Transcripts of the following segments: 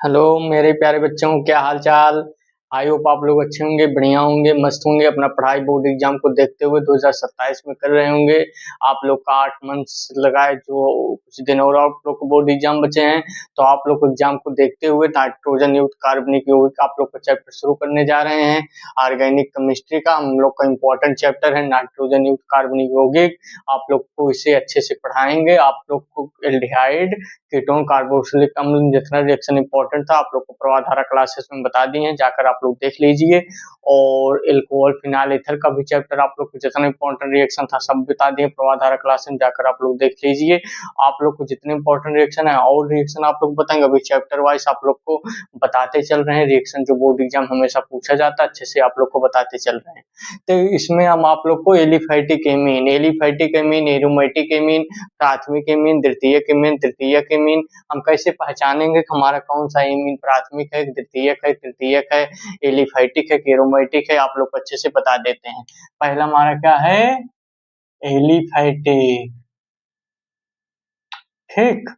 Hello मेरे प्यारे बच्चों, क्या हाल चाल। आई होप आप लोग अच्छे होंगे, बढ़िया होंगे, मस्त होंगे। अपना पढ़ाई बोर्ड एग्जाम को देखते हुए 2027 में कर रहे होंगे। आप लोग का 8 मंथ्स लगाए, जो कुछ दिन और आप लोग को बोर्ड एग्जाम बचे हैं, तो आप लोग को एग्जाम को देखते हुए नाइट्रोजन युक्त कार्बनिक यौगिक आप लोग का चैप्टर शुरू करने जा रहे हैं। ऑर्गेनिक केमिस्ट्री का हम लोग का इम्पोर्टेंट चैप्टर है नाइट्रोजन युक्त कार्बनिक यौगिक। आप लोग को इसे अच्छे से पढ़ाएंगे। आप लोग को एल्डिहाइड, कीटोन, कार्बोक्सिलिक अम्ल जितना रिएक्शन इंपॉर्टेंट था आप लोग को प्रवाधारा क्लासेस में बता दिए हैं, जाकर आप लोग देख लीजिए। और एल्कोहल, फिनाइल, ईथर का भी चैप्टर आप लोग को जितना इंपॉर्टेंट रिएक्शन था सब बता दिए प्रवाधारा क्लास में, जाकर आप लोग देख लीजिए। आप लोग को जितने इंपॉर्टेंट रिएक्शन है और रिएक्शन आप लोग बताएंगे, अभी चैप्टर वाइज आप लोग को बताते चल रहे हैं। रिएक्शन जो बोर्ड एग्जाम हमेशा पूछा जाता है, अच्छे से आप लोग को बताते चल रहे हैं। तो इसमें हम आप लोग को एलिफैटिक एमीन, एरोमेटिक एमीन, प्राथमिक एमीन, द्वितीयक एमीन, तृतीयक एमीन, हम कैसे पहचानेंगे कि हमारा कौन सा एमीन प्राथमिक है, द्वितीयक है, तृतीयक है, एलिफैटिक है, एरोमेटिक है, आप लोग अच्छे से बता देते हैं। पहला हमारा क्या है, एलिफैटिक। ठीक,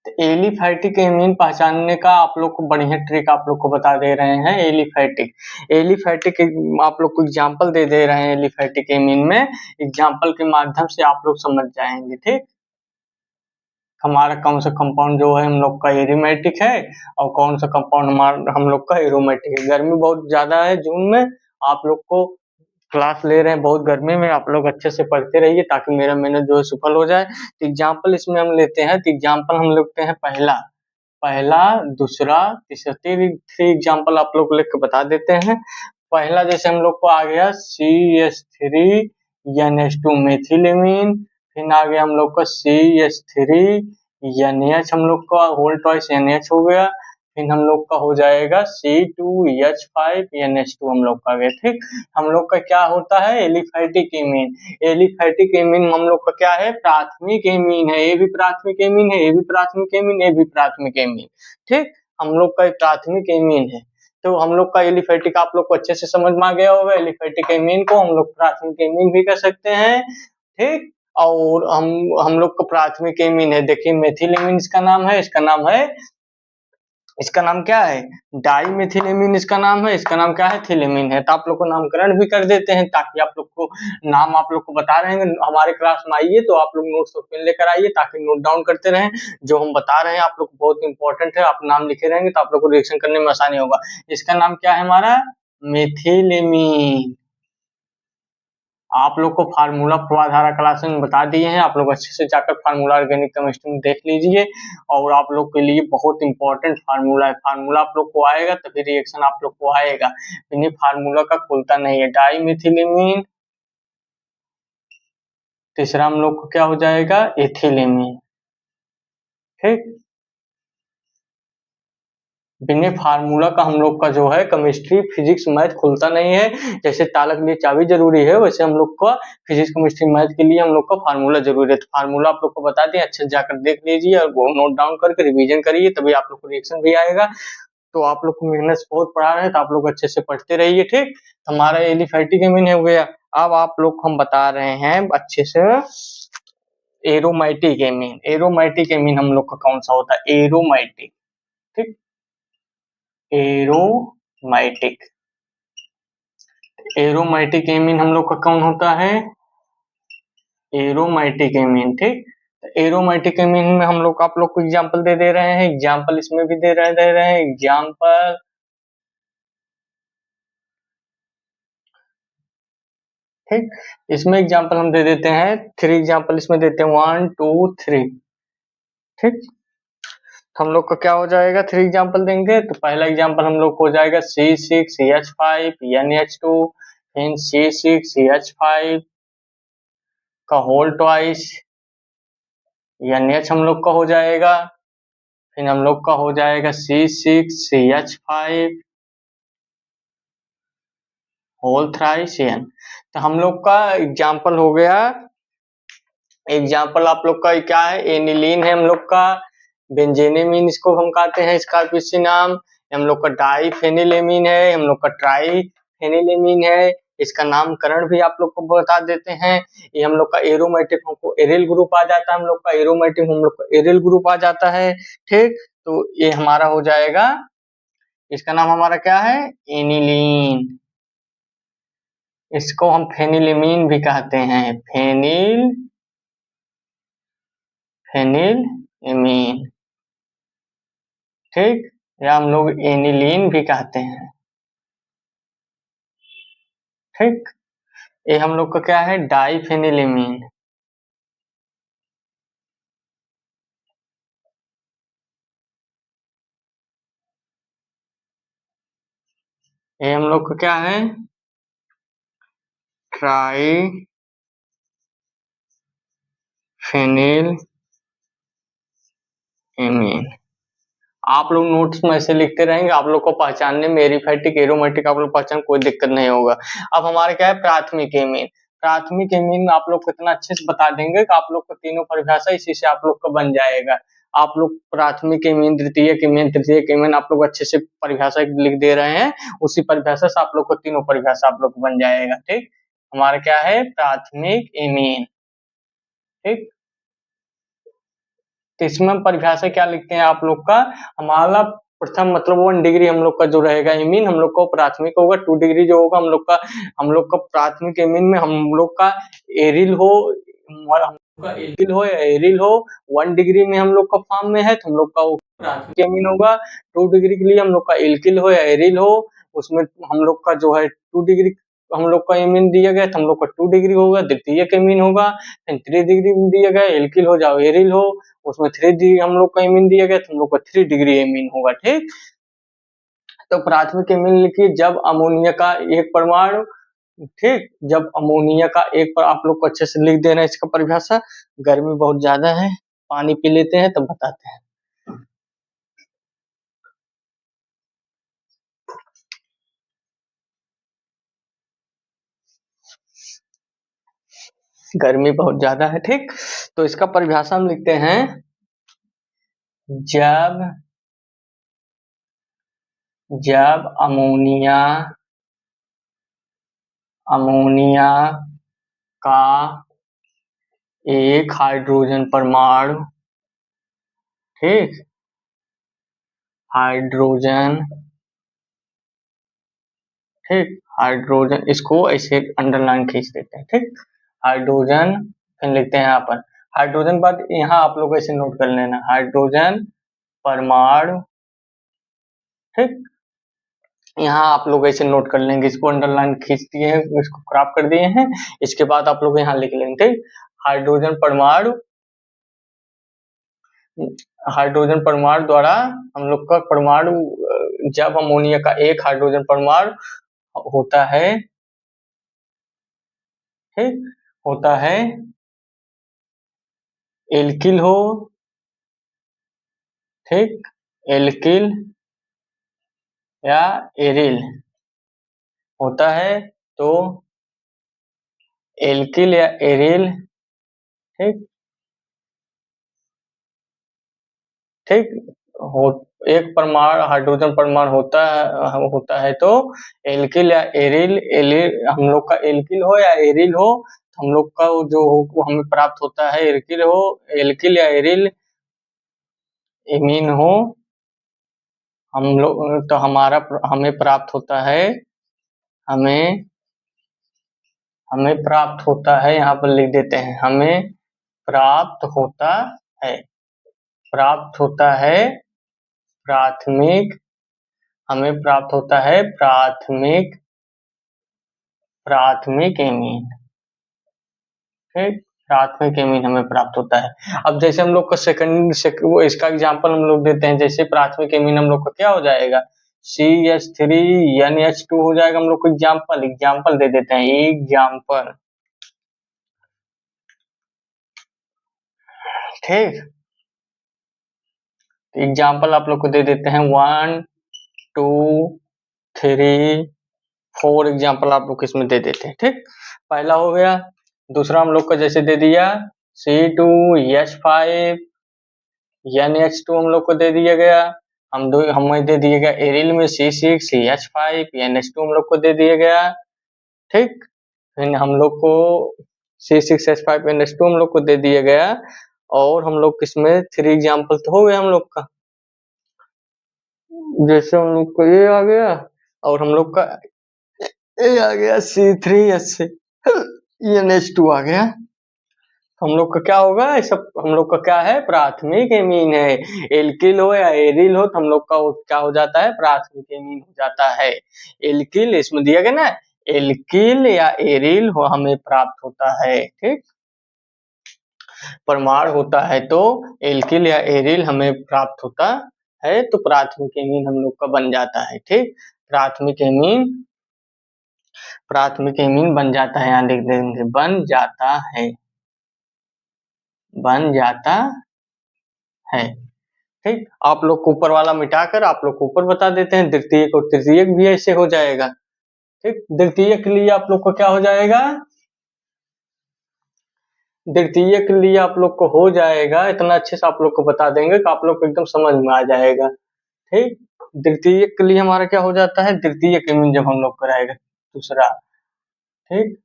तो एलिफैटिक एमीन पहचानने का आप लोग को बढ़िया ट्रिक आप लोग को बता दे रहे हैं। एलिफैटिक आप लोग को एग्जांपल दे दे रहे हैं। एलिफैटिक एमीन में एग्जांपल के माध्यम से आप लोग समझ जाएंगे। ठीक, हमारा कौन सा कंपाउंड जो है हम लोग का एरोमेटिक है और कौन सा कंपाउंड हमारा हम लोग का एरोमेटिक है। गर्मी बहुत ज्यादा है जून में, आप लोग को क्लास ले रहे हैं बहुत गर्मी में, आप लोग अच्छे से पढ़ते रहिए ताकि मेरा मेहनत जो है सफल हो जाए। तो एग्जाम्पल इसमें हम लेते हैं, तो एग्जाम्पल हम लेते हैं पहला पहला दूसरा तीसरा, थ्री एग्जाम्पल आप लोग को लिख के बता देते हैं। पहला जैसे हम लोग को आ गया CH3NH2 मेथिलेमीन, फिर आ गया हम लोग का CH3NH, हम लोग का होल ट्वाइस NH हो गया, फिर हम लोग का हो जाएगा C2H5NH2 हम लोग का आ गया। ठीक, हम लोग का क्या होता है, एलिफैटिक एमीन। एलिफैटिक एमीन हम लोग का क्या है, प्राथमिक एमीन है। ये भी प्राथमिक एमीन है, ये भी प्राथमिक एमीन, ये भी प्राथमिक एमीन। ठीक, हम लोग का प्राथमिक एमीन है। तो हम लोग का एलिफैटिक आप लोग को अच्छे से समझ में आ गया होगा। एलिफैटिक एमीन को हम लोग प्राथमिक एमीन भी कर सकते हैं। ठीक, और हम लोग का प्राथमिक एमीन है, देखिए मेथिल एमीन इसका नाम है, इसका नाम क्या है, डाइमेथिलेमीन इसका नाम है, इसका नाम क्या है, थिलेमीन है। तो आप लोग को नामकरण भी कर देते हैं ताकि आप लोग को नाम आप लोग को बता रहे हैं। हमारे क्लास में आइए तो आप लोग नोट्स और पेन लेकर आइए ताकि नोट डाउन करते रहें। जो हम बता रहे हैं आप लोग को बहुत इंपॉर्टेंट है, आप नाम लिखे रहेंगे तो आप लोग को रिएक्शन करने में आसानी होगा। इसका नाम क्या है हमारा, मेथिलेमीन। आप लोग को फार्मूला प्रवाधारा क्लास में बता दिए हैं, आप लोग अच्छे से जाकर फार्मूला ऑर्गेनिक केमिस्ट्री में देख लीजिए। और आप लोग के लिए बहुत इंपॉर्टेंट फार्मूला है, फार्मूला आप लोग को आएगा तभी रिएक्शन आप लोग को आएगा, इन्हीं फार्मूला का खुलता नहीं है। डाइमिथिलेमीन, तीसरा हम लोग को क्या हो जाएगा, एथिलेमीन। ठीक, बिना फार्मूला का हम लोग का जो है केमिस्ट्री, फिजिक्स, मैथ खुलता नहीं है। जैसे ताला के लिए चाबी जरूरी है, वैसे हम लोग का फिजिक्स, केमिस्ट्री, मैथ के लिए हम लोग का फार्मूला जरूरी है। तो फार्मूला आप लोग को बता दें, अच्छे से जाकर देख लीजिए और नोट डाउन करके रिवीजन करिए, तभी आप लोग को रिएक्शन भी आएगा। तो आप लोग को मेहनत से बहुत पढ़ा रहे हैं तो आप लोग अच्छे से पढ़ते रहिए। ठीक, हमारा एलिफैटिक एमीन हो गया। अब आप लोग को हम बता रहे हैं अच्छे से एरोमेटिक एमीन। एरोमेटिक एमीन हम लोग का कौन सा होता है, एरोमेटिक। ठीक, एरोमेटिक, एरोमेटिक एमीन हम लोग का कौन होता है, एरोमेटिक एमीन। ठीक, एरोमेटिक एमीन में हम लोग आप लोग को एग्जांपल दे रहे हैं, एग्जांपल इसमें भी दे रहे हैं एग्जांपल। ठीक, इसमें एग्जांपल हम दे देते हैं, 3 एग्जांपल इसमें देते हैं, 1 2 3। ठीक, हम लोग का क्या हो जाएगा, 3 एग्जांपल देंगे। तो पहला एग्जांपल हम लोग हो जाएगा C6H5NH2, फिर C6H5 का होल ट्वाइस NH हम लोग का हो जाएगा, फिर हम लोग का हो जाएगा C6CH5 होल थ्राइस N। तो हम लोग का एग्जांपल हो गया। एग्जांपल आप लोग का क्या है, एनिलीन है हम लोग का, बेंजेनेमीन इसको हम कहते हैं, इसका पीसी नाम। हम लोग का डाइफेनिलेमीन है, हम लोग का ट्राइफेनिलेमीन है, इसका नामकरण भी आप लोग को बता देते हैं। ये हम लोग का एरोमेटिक, हमको एरिल ग्रुप आ जाता है, हम लोग का एरोमेटिक हम लोग का एरिल ग्रुप आ जाता है। ठीक, तो ये हमारा हो जाएगा, इसका नाम हमारा क्या है, एनिलीन। इसको हम फेनिलएमीन भी कहते हैं, फेनिलएमीन। ठीक, या हम लोग एनिलीन भी कहते हैं। ठीक, ये हम लोग का क्या है, डाइफेनिलएमीन। ये हम लोग का क्या है, ट्राई फेनिलएमीन। आप लोग नोट्स में ऐसे लिखते रहेंगे, आप लोग को पहचानने में एरिथमेटिक, एरोमेटिक आप लोग पहचान, कोई दिक्कत नहीं होगा। अब हमारे क्या है, प्राथमिक एमीन। प्राथमिक एमीन आप लोग को इतना अच्छे से बता देंगे कि आप लोग को तीनों परिभाषा इसी से आप लोग का बन जाएगा। आप लोग प्राथमिक एमीन, द्वितीयक एमीन, तृतीयक एमीन आप लोग अच्छे से परिभाषा लिख दे रहे हैं, उसी परिभाषा से आप लोग को तीनों परिभाषा आप लोग को बन जाएगा। ठीक, हमारा क्या है, प्राथमिक एमीन। ठीक, तो इसमें परिभाषा क्या लिखते हैं आप लोग का, हमारा प्रथम मतलब 1 डिग्री हम लोग का जो रहेगा एमीन, हम लोग को प्राथमिक होगा। 2 डिग्री जो होगा हम लोग का प्राथमिक एमीन में हम लोग का एरिल हो, हम लोग का एल्किल हो या एरिल हो। 1 डिग्री में हम लोग का फॉर्म में है तो हम लोग का प्राथमिक एमीन होगा। 2 डिग्री के लिए हम लोग का एल्किल हो या एरिल हो, उसमें हम लोग का जो है 2 डिग्री हम लोग का एमीन दिया गया तो हम लोग का 2 डिग्री होगा, द्वितीयक एमीन होगा। 3 डिग्री में दिया गया एल्किल हो या एरिल हो, उसमें 3 डिग्री हम लोग का एमीन दिया गया तो हम लोग का 3 डिग्री एमीन होगा। ठीक, तो प्राथमिक एमीन लिखिए, जब अमोनिया का एक परमाणु, ठीक, जब अमोनिया का एक पर, आप लोग को अच्छे से लिख देना इसका परिभाषा। गर्मी बहुत ज्यादा है, पानी पी लेते हैं तब बताते हैं। गर्मी बहुत ज्यादा है। ठीक, तो इसका परिभाषा हम लिखते हैं, जब अमोनिया का एक हाइड्रोजन परमाणु, ठीक, हाइड्रोजन, ठीक, हाइड्रोजन, इसको ऐसे अंडरलाइन खींच देते हैं। ठीक, हाइड्रोजन, फिर लिखते हैं यहाँ पर हाइड्रोजन, बाद यहाँ आप लोग ऐसे नोट कर लेना, हाइड्रोजन परमाणु। ठीक, यहाँ आप लोग ऐसे नोट कर लेंगे, इसको अंडरलाइन खींच दिए हैं, इसको क्रॉप कर दिए हैं। इसके बाद आप लोग यहाँ लिख लेंगे, ठीक, हाइड्रोजन परमाणु, हाइड्रोजन परमाणु द्वारा हम लोग का परमाणु, जब अमोनिया का एक हाइड्रोजन परमाणु होता है, ठीक, होता है एल्किल हो, ठीक, एल्किल या एरिल होता है, तो एल्किल या एरिल, ठीक, ठीक, हो, एक परमाणु हाइड्रोजन परमाणु होता है तो एल्किल या एरिल, हम लोग का एल्किल हो या एरिल हो, हम लोग का जो वो हमें प्राप्त होता है, एल्किल या एरिल एमीन हो, हम लोग तो हमें प्राप्त होता है, हमें प्राप्त होता है, यहाँ पर लिख देते हैं, हमें प्राप्त होता है, प्राप्त होता है प्राथमिक, हमें प्राप्त होता है प्राथमिक एमीन। ठीक, प्राथमिक एमीन हमें प्राप्त होता है। अब जैसे हम लोग का वो इसका एग्जांपल हम लोग देते हैं, जैसे प्राथमिक एमीन हम लोग का क्या हो जाएगा, CH3NH2 हो जाएगा। हम लोग को एग्जांपल दे देते हैं, एग्जांपल, ठीक, एग्जांपल आप लोग को दे देते हैं 1 2 3 4 एग्जांपल आप लोग इसमें दे देते हैं। ठीक, पहला हो गया। दूसरा हम लोग को जैसे दे दिया C2H5 NH2 हम लोग को दे दिया गया, हमें दे दिया गया एरिल में C6CH5 NH2 हम लोग को दे दिया गया। ठीक। फिर हम लोग को C6H5NH2 हम लोग को दे दिया गया, और हम लोग किसमें 3 एग्जाम्पल तो हो गया हम लोग का। जैसे हम लोग को ये आ गया, और हम लोग का ये आ गया C3H6NH2 आ गया। हम लोग का क्या होगा, ये सब हम लोग का क्या है, प्राथमिक एमीन है। एल्किल हो या एरिल हो तो हम लोग का क्या हो जाता है, प्राथमिक एमीन हो जाता है। एल्किल इसमें दिया गया ना, एल्किल या एरिल हो हमें प्राप्त होता है। ठीक, परमाणु होता है तो एल्किल या एरिल हमें प्राप्त होता है, तो प्राथमिक एमीन हम लोग का बन जाता है। ठीक, प्राथमिक एमीन बन जाता है, यहाँ लिख देंगे बन जाता है, बन जाता है। ठीक, आप लोग को ऊपर वाला मिटाकर आप लोग को ऊपर बता देते हैं, द्वितीयक और तृतीयक भी ऐसे हो जाएगा। ठीक, द्वितीयक के लिए आप लोग को क्या हो जाएगा, द्वितीयक के लिए आप लोग को हो जाएगा, इतना अच्छे से आप लोग को बता देंगे कि आप लोग को एकदम समझ में आ जाएगा। ठीक, द्वितीयक के लिए हमारा क्या हो जाता है, द्वितीयक एमीन जब हम लोग कराएगा दूसरा। ठीक,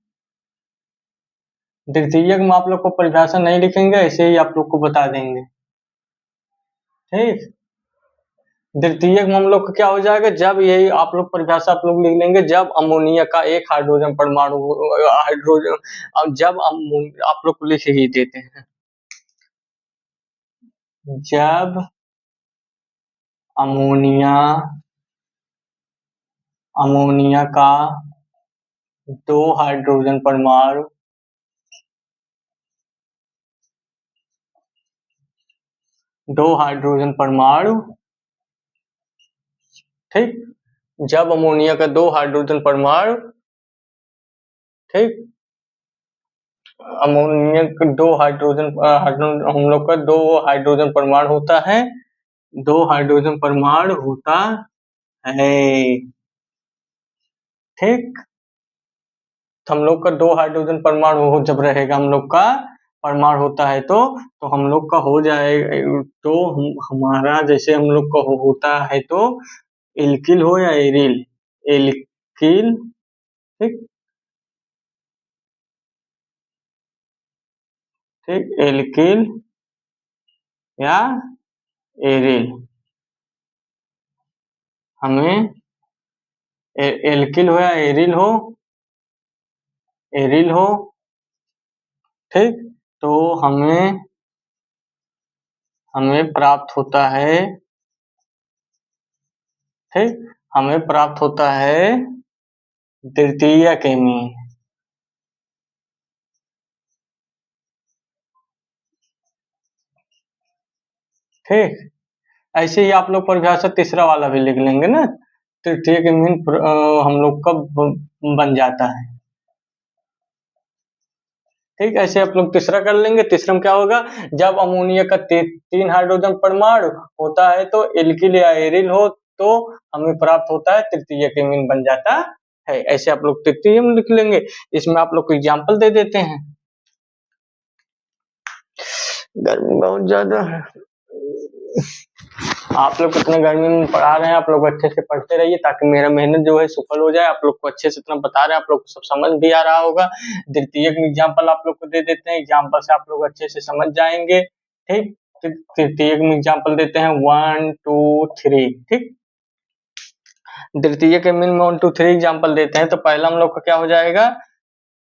द्वितीयक में आप लोग को परिभाषा नहीं लिखेंगे, ऐसे ही आप लोग को बता देंगे। ठीक, द्वितीयक में हम लोग का क्या हो जाएगा, जब यही आप लोग परिभाषा आप लोग लिख लेंगे, जब अमोनिया का एक हाइड्रोजन परमाणु हाइड्रोजन, जब आप लोग को लिख ही देते हैं, जब अमोनिया का 2 हाइड्रोजन परमाणु ठीक, जब अमोनिया का 2 हाइड्रोजन परमाणु, ठीक, अमोनिया का 2 हाइड्रोजन हम लोग का 2 हाइड्रोजन परमाणु होता है, 2 हाइड्रोजन परमाणु होता है। ठीक, तो हम लोग का 2 हाइड्रोजन परमाणु जब रहेगा, हम लोग का परमाणु होता है तो हम लोग का हो जाएगा, तो हमारा जैसे हम लोग का होता है तो एल्किल हो या एरिल, एल्किल, ठीक, ठीक, एल्किल या एरिल, हमें एल्किल हो या एरिल हो, ठीक, तो हमें प्राप्त होता है, ठीक, हमें प्राप्त होता है तृतीयक एमीन। ठीक, ऐसे ही आप लोग परिभाषा तीसरा वाला भी लिख लेंगे ना, तृतीयक एमीन हम लोग का बन जाता है। ठीक, ऐसे आप लोग तीसरा कर लेंगे। तीसरा में क्या होगा, जब अमोनिया का 3 हाइड्रोजन परमाणु होता है तो एल्किल या एरिल हो तो हमें प्राप्त होता है तृतीयक एमीन बन जाता है। ऐसे आप लोग तृतीय में लिख लेंगे। इसमें आप लोग को एग्जाम्पल दे देते हैं। गर्मी बहुत ज्यादा है, आप लोग कितने गर्मी में पढ़ा रहे हैं, आप लोग अच्छे से पढ़ते रहिए ताकि मेरा मेहनत जो है सफल हो जाए। आप लोग को अच्छे से इतना बता रहे हैं, आप लोग को सब समझ भी आ रहा होगा। द्वितीयक में एग्जाम्पल आप लोग को दे देते हैं, एग्जाम्पल से आप लोग अच्छे से समझ जाएंगे। ठीक, तृतीयक में एग्जाम्पल देते हैं 1 2 3। ठीक, द्वितीयक में 1 2 3 एग्जाम्पल देते हैं, तो पहला हम लोग का क्या हो जाएगा,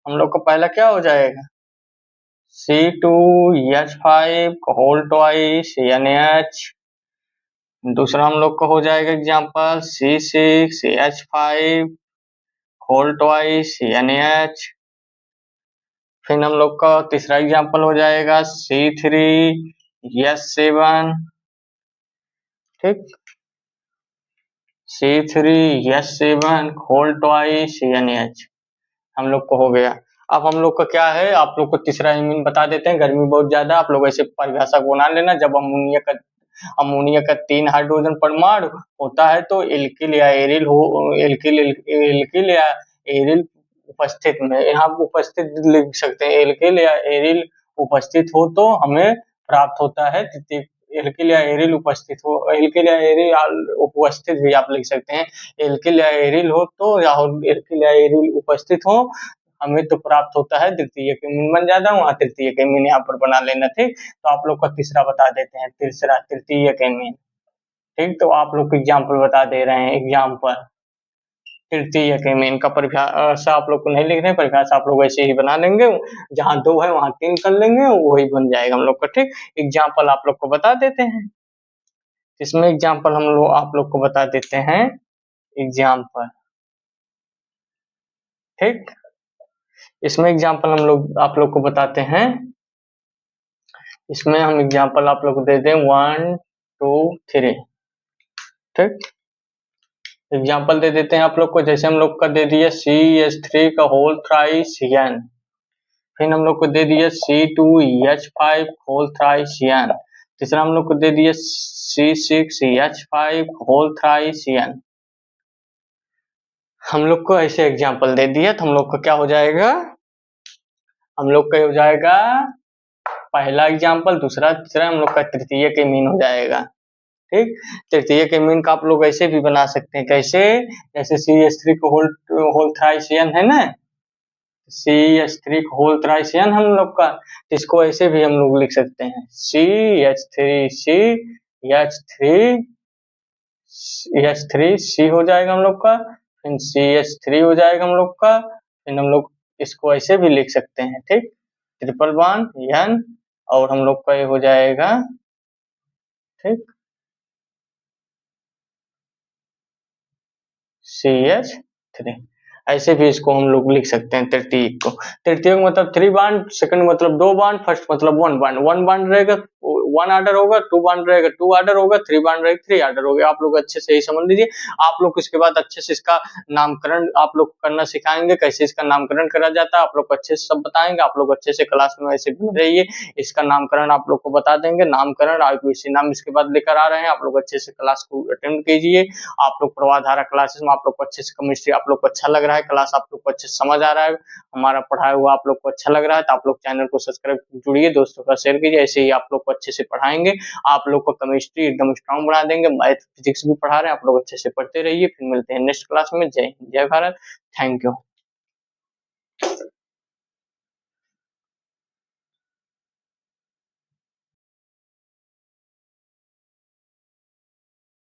हम लोग का पहला क्या हो जाएगा, C2H5 होल ट्वाइस NH। दूसरा हम लोग का हो जाएगा example C6H5 whole twice NH। फिर हम लोग का तीसरा एग्जाम्पल हो जाएगा C3H7, ठीक, C3H7 होल ट्वाइस NH हम लोग को हो गया। अब हम लोग का क्या है, आप लोग को तीसरा एमीन बता देते हैं। गर्मी बहुत ज्यादा, आप लोग ऐसे परिभाषा को बना लेना, जब अमोनिया का 3 हाइड्रोजन परमाणु होता है तो एल्किल या एरिल हो, एल्किल या एरिल उपस्थित में, यहाँ उपस्थित लिख सकते हैं, एल्किल या एरिल उपस्थित हो तो हमें प्राप्त होता है एल्किल या एरिल उपस्थित हो, एल्किल या एरिल उपस्थित भी आप लिख सकते हैं। एल्किल या एरिल हो तो या एल्किल या एरिल उपस्थित हो, हमें तो प्राप्त होता है द्वितीय मीन बन जाता है, वहाँ तृतीय मीन यहाँ पर बना लेना। ठीक, तो आप लोग का तीसरा बता देते हैं, तीसरा तृतीय मीन। ठीक, तो आप लोग एग्जाम्पल बता दे रहे हैं, एग्जाम्पल तृतीय मीन का परिभाषा आप लोग को नहीं लिख रहे हैं, परिभाषा आप लोग ऐसे ही बना लेंगे, जहाँ 2 है वहाँ 3 कर लेंगे, वही बन जाएगा हम लोग का। ठीक, एग्जाम्पल आप लोग को बता देते हैं, इसमें एग्जाम्पल हम लोग आप लोग को बता देते हैं, एग्जाम्पल। ठीक, इसमें एग्जाम्पल हम लोग आप लोग को बताते हैं, इसमें हम एग्जाम्पल आप लोग को दे दें 1 2 3। ठीक, एग्जाम्पल दे देते हैं आप लोग को, जैसे हम लोग का दे दिया CH3 का होल थ्राइस n, फिर हम लोग को दे दिया C2H5 होल थ्राइस n, तीसरा हम लोग को दे दिया C6H5 होल थ्राइस n। हम लोग को ऐसे एग्जाम्पल दे दिया, तो हम लोग का क्या हो जाएगा, हम लोग का हो जाएगा पहला एग्जाम्पल, दूसरा, तीसरा, हम लोग का तृतीय के मीन हो जाएगा। ठीक, तृतीय के मीन का आप लोग ऐसे भी बना सकते हैं, कैसे, जैसे CH3 को होल थ्राइस n है ना, CH3 को होल थ्राइस n हम लोग का, इसको ऐसे भी हम लोग लिख सकते हैं, CH3 हो जाएगा हम लोग का, फिर CH3 हो जाएगा हम लोग का, फिर हम लोग इसको ऐसे भी लिख सकते हैं। ठीक, ट्रिपल बॉन्ड n, और हम लोग का ये हो जाएगा, ठीक, CH3, ऐसे भी इसको हम लोग लिख सकते हैं तृतीय को। तृतीय का मतलब 3 बॉन्ड, सेकंड मतलब 2 बॉन्ड, फर्स्ट मतलब 1 बॉन्ड। 1 बॉन्ड रहेगा 1 आर्डर होगा, 2 बॉन्ड रहेगा 2 आर्डर होगा, 3 बॉन्ड रहेगा 3 आर्डर होगा। आप लोग अच्छे से ही समझ लीजिए। आप लोग इसके बाद अच्छे से इसका नामकरण आप लोग करना सिखाएंगे, कैसे इसका नामकरण करा जाता है आप लोग को अच्छे से सब बताएंगे। आप लोग अच्छे से क्लास में ऐसे बने रहिए, इसका नामकरण आप लोग को बता देंगे, नामकरण IUPAC नाम इसके बाद लेकर आ रहे हैं। आप लोग अच्छे से क्लास को अटेंड कीजिए। आप लोग प्रवाधारा क्लासेस में आप लोग को अच्छे से केमिस्ट्री आप लोग को अच्छा लग रहा है, क्लास आप लोग को अच्छे से समझ आ रहा है, हमारा पढ़ाया हुआ आप लोग को अच्छा लग रहा है, तो आप लोग चैनल को सब्सक्राइब जुड़िए, दोस्तों का शेयर कीजिए। ऐसे ही आप लोग को अच्छे से पढ़ाएंगे, आप लोग को केमिस्ट्री एकदम स्ट्रांग बना देंगे। मैथ फिजिक्स भी पढ़ा रहे हैं, आप लोग अच्छे से पढ़ते रहिए। फिर मिलते हैं नेक्स्ट क्लास में। जय हिंद, जय भारत, थैंक यू।